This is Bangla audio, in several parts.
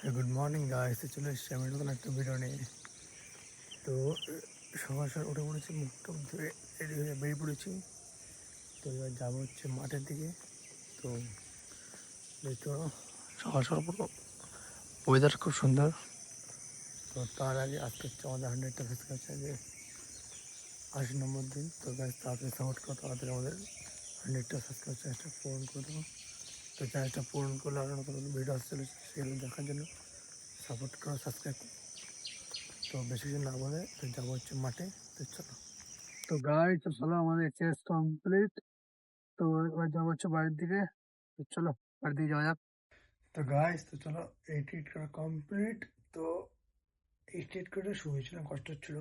গুড মর্নিং গাইস, চলে এসেছি আমি নতুন একটা ভিডিও নিয়ে। তো সকাল সকাল উঠে পড়েছি, মুখ টুক ধুয়ে রেডি হয়ে বেরিয়ে পড়েছি। তো এবার যাবো হচ্ছে মাঠের দিকে। তো দেখতে পারো সকাল সকাল পুরো ওয়েদার খুব সুন্দর। তো তার আগে আজকে হচ্ছে আমাদের 100টা ফেসকে আছে যে 80 নম্বর দিন। তো গাইস তাড়াতাড়ি সাপোর্ট করো, তাড়াতাড়ি আমাদের 100টা সাবস্ক্রাইব চ্যানেলটা পূরণ করে দেবো। তো চ্যানেলটা পূরণ করলে আরও নতুন নতুন ভিডিও আসতে চলেছে, সেগুলো দেখার জন্য সাপোর্ট করো, সাবস্ক্রাইব করো। তো বেশি কিছু না বলে তো যাবো হচ্ছে মাঠে। তো চলো। তো গাইস তো চলো, আমাদের চেস কমপ্লিট। তো এবার যাবো হচ্ছে বাড়ির দিকে। তো চলো বাড়ির দিকে যাওয়া যাক। তো গাইস তো চলো, এই ট্রিট করা কমপ্লিট। তো এই ট্রিট করে শুয়েছিলাম, কষ্ট হচ্ছিল।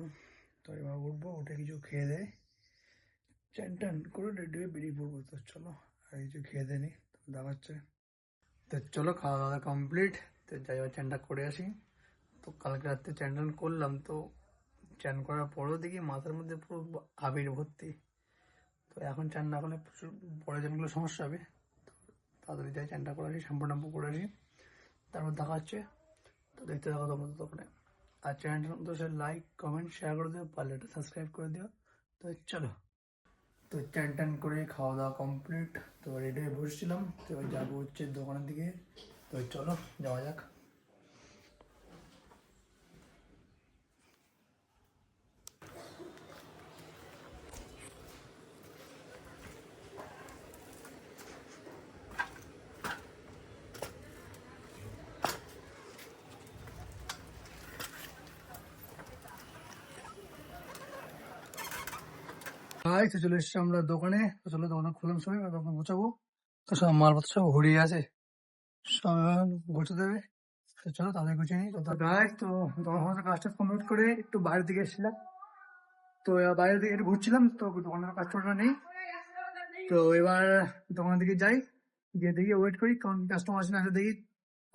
তো এবার উঠবো, উঠে কিছু খেয়ে দেয় চান টান করে রেডি হয়ে বেরিয়ে পড়বো। তো চলো, আর কিছু খেয়ে দেয়নি তো দেখাচ্ছে। তো চলো, খাওয়া দাওয়া কমপ্লিট। তো যাই হোক চানটা করে আসি। তো কালকে রাত্রে চান টান করলাম। তো চান করার পরেও দেখি মাথার মধ্যে পুরো আবির ভর্তি। তো এখন চান না করলে প্রচুর পরে জনগুলো সমস্যা হবে। তাড়াতাড়ি যাই, চানটা করে আসি, শ্যাম্পু ট্যাম্পু করে আসি, তারপর দেখা হচ্ছে। তো দেখতে থাকো তোমরা ততক্ষণে। আর চ্যানেলটা তো সে লাইক কমেন্ট শেয়ার করে দিও, পারলে এটা সাবস্ক্রাইব করে দিও। তো চলো। তো চান টান করে খাওয়া দাওয়া কমপ্লিট। তো রেডি হয়ে বসছিলাম। তো এবার যাবো হচ্ছে দোকানের দিকে। তো চলো যাওয়া যাক। হাই, তো চলে এসছি আমরা দোকানে। তো চলো দোকানে খুললাম, সবাই দোকান গোছাবো। তো সব মালপত্র সব ঘুরিয়ে আছে, সব গোছা দেবে। তো চলো তাদের গুছিয়ে নিই। তো গাইস তো দোকানের কাজটা কমপ্লিট করে একটু বাইরের দিকে এসেছিলাম। তো এবার বাইরের দিকে একটু ঘুরছিলাম, তো দোকানের কাস্টমারটা নেই। তো এবার দোকানের দিকে যাই, গিয়ে দেখি ওয়েট করি কারণ কাস্টমার আসে না আসে দেখি।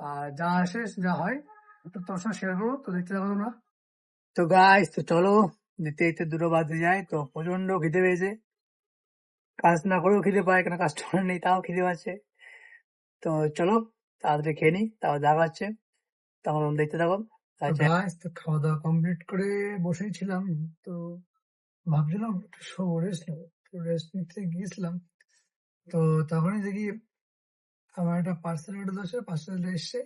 আর যা আসে যা হয় তো তোর সঙ্গে শেয়ার করবো। তো দেখতে থাকো তোমরা। তো গাইস তো চলো, দেখতে দেখতে 2টো বাজে যায়। তো প্রচন্ড খিদে পেয়েছে, কাজ না করেও খিদে পায়, কেন কাস্টমার নেই তাও খিদে পাচ্ছে। তো চলো তাড়াতাড়ি খেয়ে নিই, তাও দেখা হচ্ছে, তখন দেখতে থাকো। আচ্ছা গাইস তো খাওয়া দাওয়া কমপ্লিট করে বসেই ছিলাম। তো ভাবছিলাম একটু শো রেস্ট নেবো। তো রেস্ট নিতে গিয়েছিলাম। তো তখনই দেখি আমার একটা পার্সেল অর্ডার আছে, পার্সেলটা এসছে।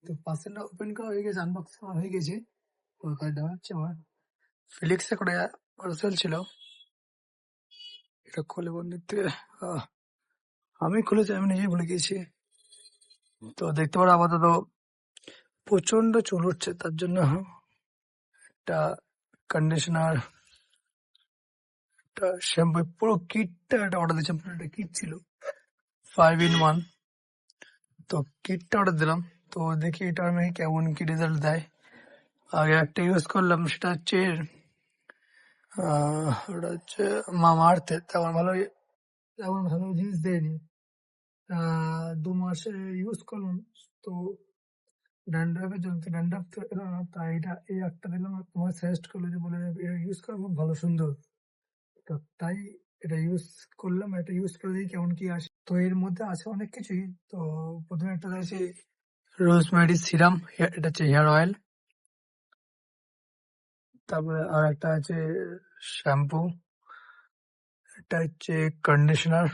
তো পার্সেলটা ওপেন করা হয়ে গেছে, আনবক্স করা হয়ে গেছে। তো ওখানে দেওয়া হচ্ছে আমার ফিলিক্সে করে পার্সেল ছিল। এটা খুলে বন্ধুতে আমি খুলেছি, আমি নিজেই ভুলে গেছি। তো দেখতে পারো আপাতত প্রচন্ড চুল উঠছে, তার জন্য একটা কন্ডিশনার, একটা শ্যাম্পু, পুরো কিটটা একটা অর্ডার দিয়েছিলাম। পুরো একটা কিট ছিল 5 in 1। তো কিটটা অর্ডার দিলাম। তো দেখি এটা আমি কেমন কি রেজাল্ট দেয়। আগে একটা ইউজ করলাম, সেটা হচ্ছে ওটা হচ্ছে মামা আর্থের। তেমন ভালো জিনিস দেয়নি। 2 মাসে ইউজ করলাম। তো ড্যান্ড্রাফের জন্য তো ড্যান্ড্রাফ তো এলো না, তাই এটা এই একটা দিলাম। আর তোমার সাজেস্ট করলো যে বলে ইউজ করা খুব ভালো সুন্দর। তো তাই এটা ইউজ করলাম, এটা ইউজ করে দিই কেমন কি আসে। তো এর মধ্যে আছে অনেক কিছুই। তো প্রথমে একটা আছে রোজমেরি সিরাম, এটা হচ্ছে হেয়ার অয়েল। তারপরে আর একটা আছে শ্যাম্পু, একটা হচ্ছে কন্ডিশনার,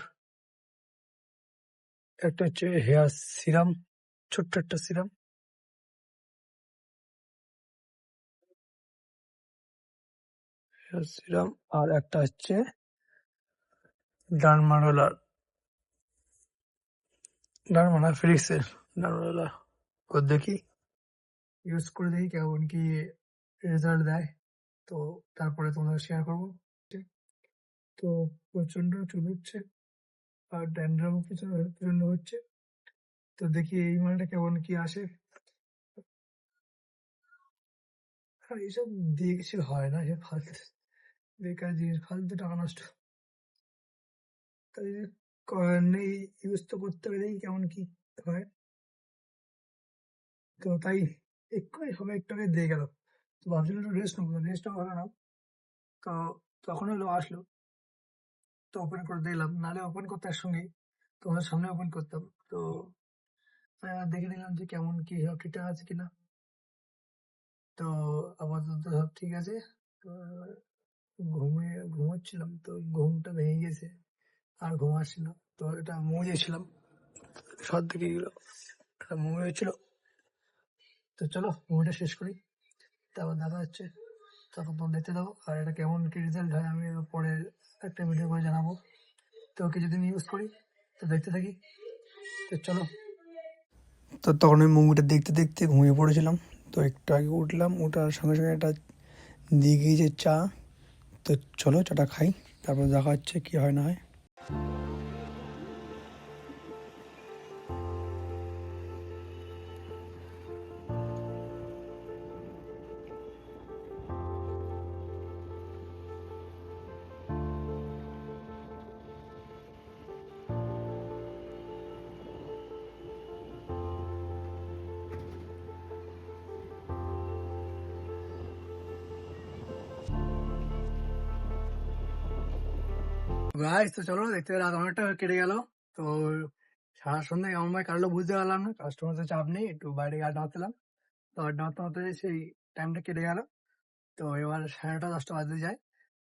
একটা হচ্ছে হেয়ার সিরাম, ছোট্ট একটা সিরাম, হেয়ার সিরাম। আর একটা হচ্ছে ডার্মারোলার, ডার্মানা ফিলিক্সের ডার্মারোলার। দেখি ইউজ করে দেখি কেমন কি রেজাল্ট দেয়। তো তারপরে তোমাদের শেয়ার করবো। তো প্রচন্ড চুল হচ্ছে, আর ড্যান্ড্রাফও প্রচন্ড হচ্ছে। তো দেখি এই মালটা কেমন কি আসে। আর এইসব দিয়ে কিছু হয় না, এসব ফালতু বেকার জিনিস, ফালতু টাকা নষ্ট। তাই নেই, ইউজ তো করতে হবে, দেখি কেমন কি হয়। তো তাই এক্ষুনি সবাই একটু আগে দিয়ে গেল। তো ভাবছিলাম একটু রেস্ট নেবো, রেস্টও হলো না। তো তখন হলো আসলো, তো ওপেন করে দিলাম, নাহলে ওপেন করতে একসঙ্গেই তোমাদের সামনে ওপেন করতাম। তো দেখে নিলাম যে কেমন কি সব ঠিকঠাক আছে কিনা। তো আপাতত সব ঠিক আছে। তো ঘুমোচ্ছিলাম, তো ঘুমটা ভেঙে গেছে, আর ঘুম আসছে না। তো এটা মুভি ছিলাম, সব থেকে গেলো, একটা মুভি হচ্ছিল। তো চলো মুভিটা শেষ করি, তারপর দেখা হচ্ছে। ততক্ষণ দেখতে দাও, আর এটা কেমন কি রেজাল্ট হয় আমি পরে একটা ভিডিও করে জানাবো। তো কিছুদিন ইউজ করি, তো দেখতে থাকি। তো চলো। তো তখন ওই মুভিটা দেখতে দেখতে ঘুমিয়ে পড়েছিলাম। তো একটু আগে উঠলাম, ওঠার সঙ্গে সঙ্গে একটা দিয়ে গিয়েছে চা। তো চলো চাটা খাই, তারপর দেখা হচ্ছে কি হয় না হয়। গাইস তো চলো দেখতে, রাত অনেকটা কেটে গেল। তো সারা সন্ধ্যা কেমন ভাই কাটলো বুঝতে পারলাম না, কাস্টমার তো চাপ নেই, একটু বাইরে আড্ডা মারছিলাম। তো আড্ডা মারতে মারতে সেই টাইমটা কেটে গেল। তো এবার 9:30-10টা বাজতে যায়।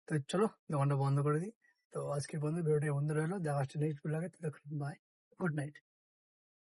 তো চলো দোকানটা বন্ধ করে দিই। তো আজকের বন্ধু ভিডিওটা বন্ধ রইলো, দেখা হচ্ছে নেক্সট ব্লগে। Bye, good night.